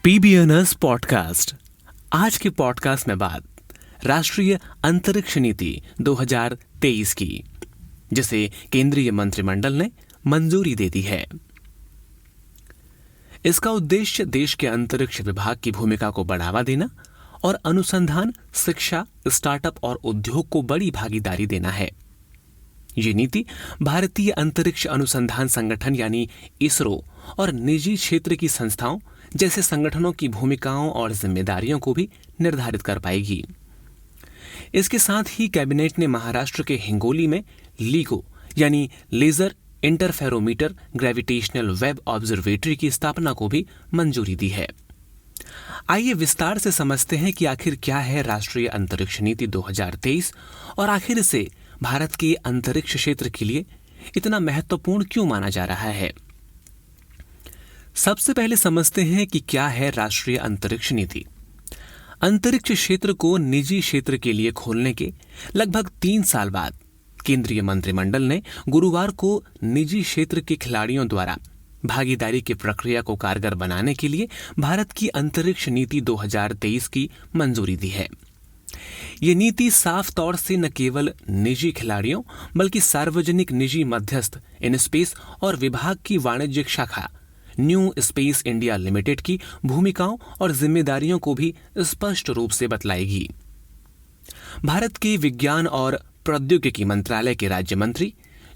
पीबीएनएस podcast. आज के podcast में बात राष्ट्रीय अंतरिक्ष नीति 2023 की, जिसे केंद्रीय मंत्रिमंडल ने मंजूरी दे दी है। इसका उद्देश्य देश के अंतरिक्ष विभाग की भूमिका को बढ़ावा देना और अनुसंधान, शिक्षा, स्टार्टअप और उद्योग को बड़ी भागीदारी देना है। ये नीति भारतीय अंतरिक्ष अनुसंधान संगठन यानी इसरो और निजी क्षेत्र की संस्थाओं जैसे संगठनों की भूमिकाओं और जिम्मेदारियों को भी निर्धारित कर पाएगी। इसके साथ ही कैबिनेट ने महाराष्ट्र के हिंगोली में लीगो यानी laser interferometer gravitational wave observatory की स्थापना को भी मंजूरी दी है। आइए विस्तार से समझते हैं कि आखिर क्या है राष्ट्रीय अंतरिक्ष नीति 2023 और आखिर इसे भारत के अंतरिक्ष क्षेत्र के लिए इतना महत्वपूर्ण क्यों माना जा रहा है। सबसे पहले समझते हैं कि क्या है राष्ट्रीय अंतरिक्ष नीति। अंतरिक्ष क्षेत्र को निजी क्षेत्र के लिए खोलने के लगभग 3 साल बाद केंद्रीय मंत्रिमंडल ने गुरुवार को निजी क्षेत्र के खिलाड़ियों द्वारा भागीदारी की प्रक्रिया को कारगर बनाने के लिए भारत की अंतरिक्ष नीति 2023 की मंजूरी दी है। ये नीति साफ तौर से न केवल निजी खिलाड़ियों बल्कि सार्वजनिक निजी मध्यस्थ इन स्पेस और विभाग की वाणिज्यिक शाखा न्यू स्पेस इंडिया लिमिटेड की भूमिकाओं और जिम्मेदारियों को भी स्पष्ट रूप से बतलाएगी। भारत के विज्ञान और प्रौद्योगिकी मंत्रालय के राज्य मंत्री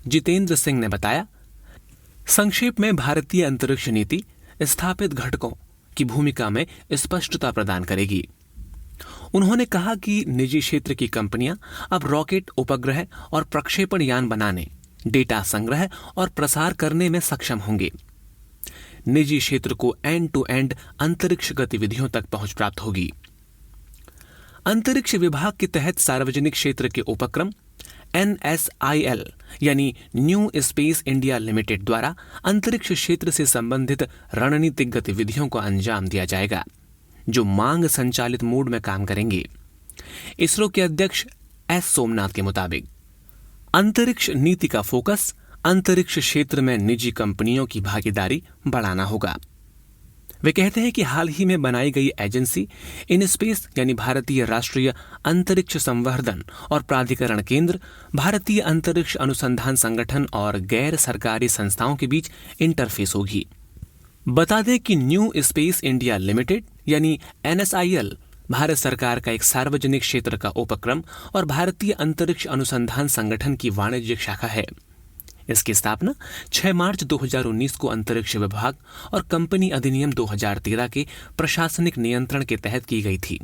जितेंद्र सिंह ने बताया, संक्षेप में भारतीय अंतरिक्ष नीति स्थापित घटकों की भूमिका में स्पष्टता प्रदान करेगी। उन्होंने कहा कि निजी क्षेत्र की कंपनियां अब रॉकेट, उपग्रह और प्रक्षेपण यान बनाने, डेटा संग्रह और प्रसार करने में सक्षम होंगे। निजी क्षेत्र को एंड टू एंड अंतरिक्ष गतिविधियों तक पहुंच प्राप्त होगी। अंतरिक्ष विभाग के तहत सार्वजनिक क्षेत्र के उपक्रम NSIL यानी न्यू स्पेस इंडिया लिमिटेड द्वारा अंतरिक्ष क्षेत्र से संबंधित रणनीतिक गतिविधियों को अंजाम दिया जाएगा, जो मांग संचालित मोड में काम करेंगे। इसरो के अध्यक्ष एस सोमनाथ के मुताबिक अंतरिक्ष नीति का फोकस अंतरिक्ष क्षेत्र में निजी कंपनियों की भागीदारी बढ़ाना होगा। वे कहते हैं कि हाल ही में बनाई गई एजेंसी इन स्पेस यानी भारतीय राष्ट्रीय अंतरिक्ष संवर्धन और प्राधिकरण केंद्र, भारतीय अंतरिक्ष अनुसंधान संगठन और गैर सरकारी संस्थाओं के बीच इंटरफेस होगी। बता दें कि न्यू स्पेस इंडिया लिमिटेड यानी NSIL भारत सरकार का एक सार्वजनिक क्षेत्र का उपक्रम और भारतीय अंतरिक्ष अनुसंधान संगठन की वाणिज्यिक शाखा है। इसकी स्थापना 6 मार्च 2019 को अंतरिक्ष विभाग और कंपनी अधिनियम 2013 के प्रशासनिक नियंत्रण के तहत की गई थी।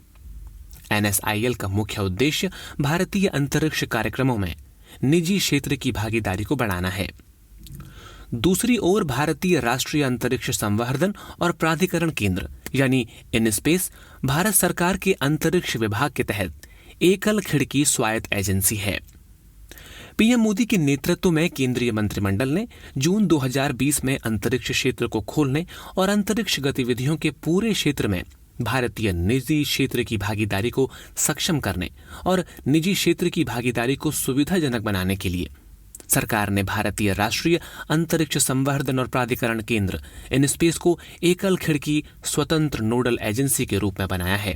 NSIL का मुख्य उद्देश्य भारतीय अंतरिक्ष कार्यक्रमों में निजी क्षेत्र की भागीदारी को बढ़ाना है। दूसरी ओर भारतीय राष्ट्रीय अंतरिक्ष संवर्धन और प्राधिकरण केंद्र यानी इनस्पेस भारत सरकार के अंतरिक्ष विभाग के तहत एकल खिड़की स्वायत्त एजेंसी है। पीएम मोदी के नेतृत्व में केंद्रीय मंत्रिमंडल ने जून 2020 में अंतरिक्ष क्षेत्र को खोलने और अंतरिक्ष गतिविधियों के पूरे क्षेत्र में भारतीय निजी क्षेत्र की भागीदारी को सक्षम करने और निजी क्षेत्र की भागीदारी को सुविधाजनक बनाने के लिए सरकार ने भारतीय राष्ट्रीय अंतरिक्ष संवर्धन और प्राधिकरण केंद्र इनस्पेस को एकल खिड़की स्वतंत्र नोडल एजेंसी के रूप में बनाया है,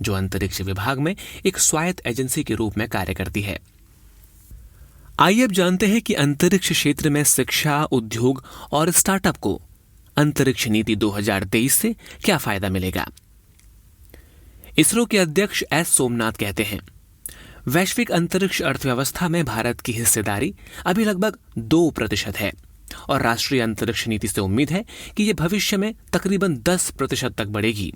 जो अंतरिक्ष विभाग में एक स्वायत्त एजेंसी के रूप में कार्य करती है। आइए अब जानते हैं कि अंतरिक्ष क्षेत्र में शिक्षा, उद्योग और स्टार्टअप को अंतरिक्ष नीति 2023 से क्या फायदा मिलेगा। इसरो के अध्यक्ष एस सोमनाथ कहते हैं, वैश्विक अंतरिक्ष अर्थव्यवस्था में भारत की हिस्सेदारी अभी लगभग 2% है और राष्ट्रीय अंतरिक्ष नीति से उम्मीद है कि यह भविष्य में तकरीबन 10% तक बढ़ेगी।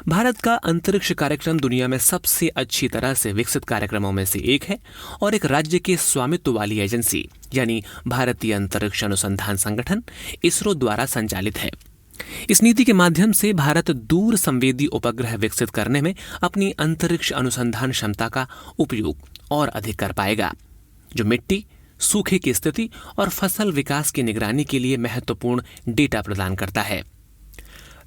भारत का अंतरिक्ष कार्यक्रम दुनिया में सबसे अच्छी तरह से विकसित कार्यक्रमों में से एक है और एक राज्य के स्वामित्व वाली एजेंसी यानी भारतीय अंतरिक्ष अनुसंधान संगठन इसरो द्वारा संचालित है। इस नीति के माध्यम से भारत दूर संवेदी उपग्रह विकसित करने में अपनी अंतरिक्ष अनुसंधान क्षमता का उपयोग और अधिक कर पाएगा, जो मिट्टी, सूखे की स्थिति और फसल विकास की निगरानी के लिए महत्वपूर्ण डेटा प्रदान करता है।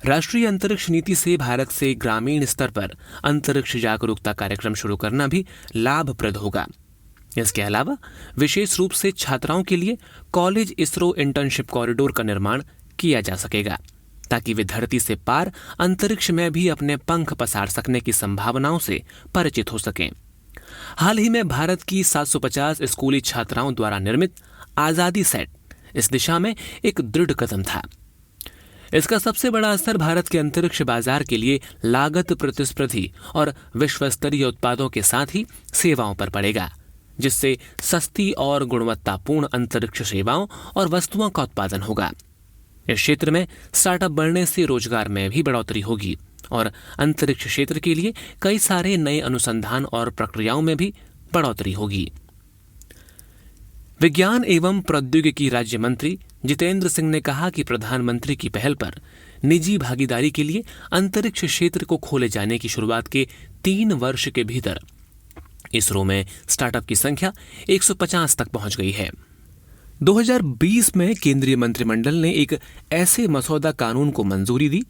राष्ट्रीय अंतरिक्ष नीति से भारत से ग्रामीण स्तर पर अंतरिक्ष जागरूकता कार्यक्रम शुरू करना भी लाभप्रद होगा। इसके अलावा विशेष रूप से छात्राओं के लिए कॉलेज इसरो इंटर्नशिप कॉरिडोर का निर्माण किया जा सकेगा, ताकि वे धरती से पार अंतरिक्ष में भी अपने पंख पसार सकने की संभावनाओं से परिचित हो सकें। हाल ही में भारत की 750 स्कूली छात्राओं द्वारा निर्मित आजादी सेट इस दिशा में एक दृढ़ कदम था। इसका सबसे बड़ा असर भारत के अंतरिक्ष बाजार के लिए लागत प्रतिस्पर्धी और विश्व स्तरीय उत्पादों के साथ ही सेवाओं पर पड़ेगा, जिससे सस्ती और गुणवत्तापूर्ण अंतरिक्ष सेवाओं और वस्तुओं का उत्पादन होगा। इस क्षेत्र में स्टार्टअप बढ़ने से रोजगार में भी बढ़ोतरी होगी और अंतरिक्ष क्षेत्र के लिए कई सारे नए अनुसंधान और प्रक्रियाओं में भी बढ़ोतरी होगी। विज्ञान एवं प्रौद्योगिकी राज्य मंत्री जितेंद्र सिंह ने कहा कि प्रधानमंत्री की पहल पर निजी भागीदारी के लिए अंतरिक्ष क्षेत्र को खोले जाने की शुरुआत के 3 वर्ष के भीतर इसरो में स्टार्टअप की संख्या 150 तक पहुंच गई है। 2020 में केंद्रीय मंत्रिमंडल ने एक ऐसे मसौदा कानून को मंजूरी दी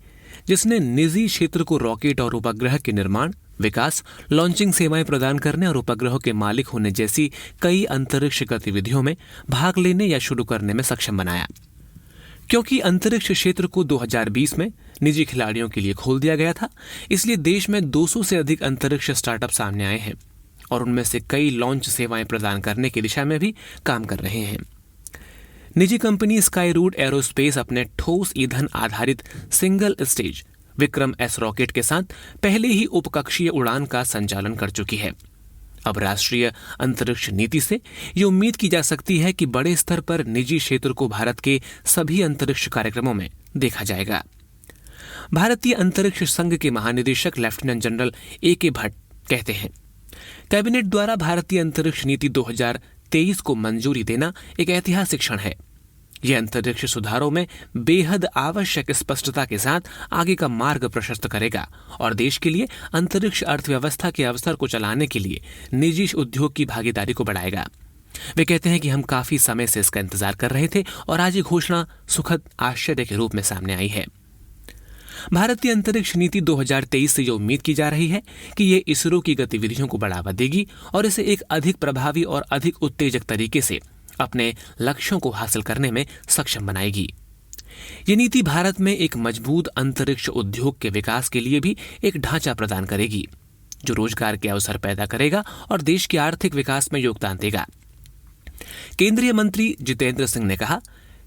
जिसने निजी क्षेत्र को रॉकेट और उपग्रह के निर्माण, विकास, लॉन्चिंग सेवाएं प्रदान करने और उपग्रहों के मालिक होने जैसी कई अंतरिक्ष गतिविधियों में भाग लेने या शुरू करने में सक्षम बनाया। क्योंकि अंतरिक्ष क्षेत्र को 2020 में निजी खिलाड़ियों के लिए खोल दिया गया था, इसलिए देश में 200 से अधिक अंतरिक्ष स्टार्टअप सामने आए हैं और उनमें से कई लॉन्च सेवाएं प्रदान करने की दिशा में भी काम कर रहे हैं। निजी कंपनी स्काई रूट एरोस्पेस अपने ठोस ईंधन आधारित single stage Vikram S rocket के साथ पहले ही उपकक्षीय उड़ान का संचालन कर चुकी है। अब राष्ट्रीय अंतरिक्ष नीति से ये उम्मीद की जा सकती है कि बड़े स्तर पर निजी क्षेत्र को भारत के सभी अंतरिक्ष कार्यक्रमों में देखा जाएगा। भारतीय अंतरिक्ष संघ के महानिदेशक लेफ्टिनेंट जनरल A.K. भट्ट कहते हैं, कैबिनेट द्वारा भारतीय अंतरिक्ष नीति 2023 को मंजूरी देना एक ऐतिहासिक क्षण है। यह अंतरिक्ष सुधारों में बेहद आवश्यक स्पष्टता के साथ आगे का मार्ग प्रशस्त करेगा और देश के लिए अंतरिक्ष अर्थव्यवस्था के अवसर को चलाने के लिए निजी उद्योग की भागीदारी को बढ़ाएगा। वे कहते हैं कि हम काफी समय से इसका इंतजार कर रहे थे और आज ये घोषणा सुखद आश्चर्य के रूप में सामने आई है। भारतीय अंतरिक्ष नीति 2023 से ये उम्मीद की जा रही है कि ये इसरो की गतिविधियों को बढ़ावा देगी और इसे एक अधिक प्रभावी और अधिक उत्तेजक तरीके से अपने लक्ष्यों को हासिल करने में सक्षम बनाएगी। ये नीति भारत में एक मजबूत अंतरिक्ष उद्योग के विकास के लिए भी एक ढांचा प्रदान करेगी, जो रोजगार के अवसर पैदा करेगा और देश के आर्थिक विकास में योगदान देगा। केंद्रीय मंत्री जितेंद्र सिंह ने कहा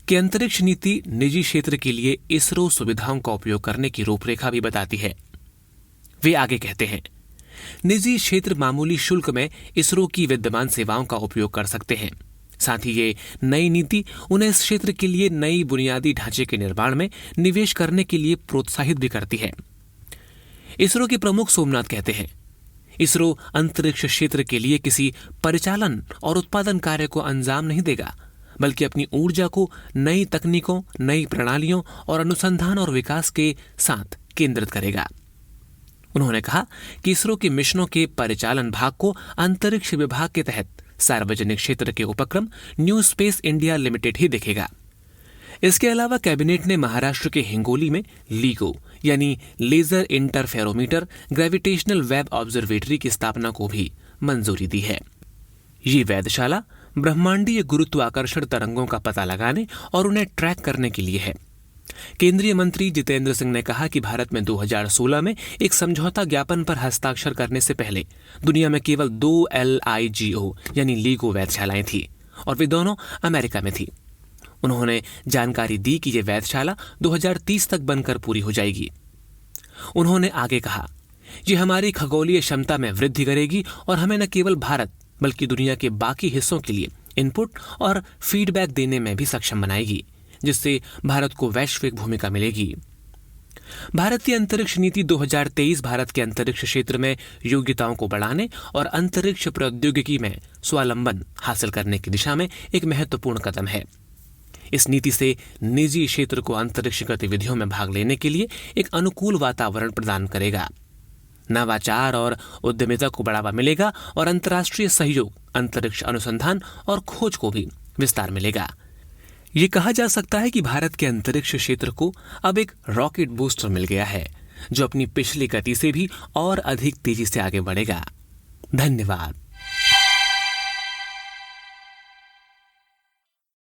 कि अंतरिक्ष नीति निजी क्षेत्र के लिए इसरो सुविधाओं का उपयोग करने की रूपरेखा भी बताती है। वे आगे कहते हैं, निजी क्षेत्र मामूली शुल्क में इसरो की विद्यमान सेवाओं का उपयोग कर सकते हैं। साथ ही ये नई नीति उन्हें इस क्षेत्र के लिए नई बुनियादी ढांचे के निर्माण में निवेश करने के लिए प्रोत्साहित भी करती है। इसरो के प्रमुख सोमनाथ कहते हैं, इसरो अंतरिक्ष क्षेत्र के लिए किसी परिचालन और उत्पादन कार्य को अंजाम नहीं देगा, बल्कि अपनी ऊर्जा को नई तकनीकों, नई प्रणालियों और अनुसंधान और विकास के साथ केंद्रित करेगा। उन्होंने कहा कि इसरो के मिशनों के परिचालन भाग को अंतरिक्ष विभाग के तहत सार्वजनिक क्षेत्र के उपक्रम न्यू स्पेस इंडिया लिमिटेड ही देखेगा। इसके अलावा कैबिनेट ने महाराष्ट्र के हिंगोली में लीगो यानी laser interferometer gravitational wave observatory की स्थापना को भी मंजूरी दी है। ये वेधशाला ब्रह्मांडीय गुरुत्वाकर्षण तरंगों का पता लगाने और उन्हें ट्रैक करने के लिए है। केंद्रीय मंत्री जितेंद्र सिंह ने कहा कि भारत में 2016 में एक समझौता ज्ञापन पर हस्ताक्षर करने से पहले दुनिया में केवल 2 LIGO यानी लीगो वेधशालाएं थी और वे दोनों अमेरिका में थी। उन्होंने जानकारी दी कि यह वेधशाला 2030 तक बनकर पूरी हो जाएगी। उन्होंने आगे कहा, यह हमारी खगोलीय क्षमता में वृद्धि करेगी और हमें न केवल भारत बल्कि दुनिया के बाकी हिस्सों के लिए इनपुट और फीडबैक देने में भी सक्षम बनाएगी, जिससे भारत को वैश्विक भूमिका मिलेगी। भारतीय अंतरिक्ष नीति 2023 भारत के अंतरिक्ष क्षेत्र में योग्यताओं को बढ़ाने और अंतरिक्ष प्रौद्योगिकी में स्वावलंबन हासिल करने की दिशा में एक महत्वपूर्ण कदम है। इस नीति से निजी क्षेत्र को अंतरिक्ष गतिविधियों में भाग लेने के लिए एक अनुकूल वातावरण प्रदान करेगा। नवाचार और उद्यमिता को बढ़ावा मिलेगा और अंतर्राष्ट्रीय सहयोग, अंतरिक्ष अनुसंधान और खोज को भी विस्तार मिलेगा। ये कहा जा सकता है कि भारत के अंतरिक्ष क्षेत्र को अब एक रॉकेट बूस्टर मिल गया है, जो अपनी पिछली गति से भी और अधिक तेजी से आगे बढ़ेगा। धन्यवाद।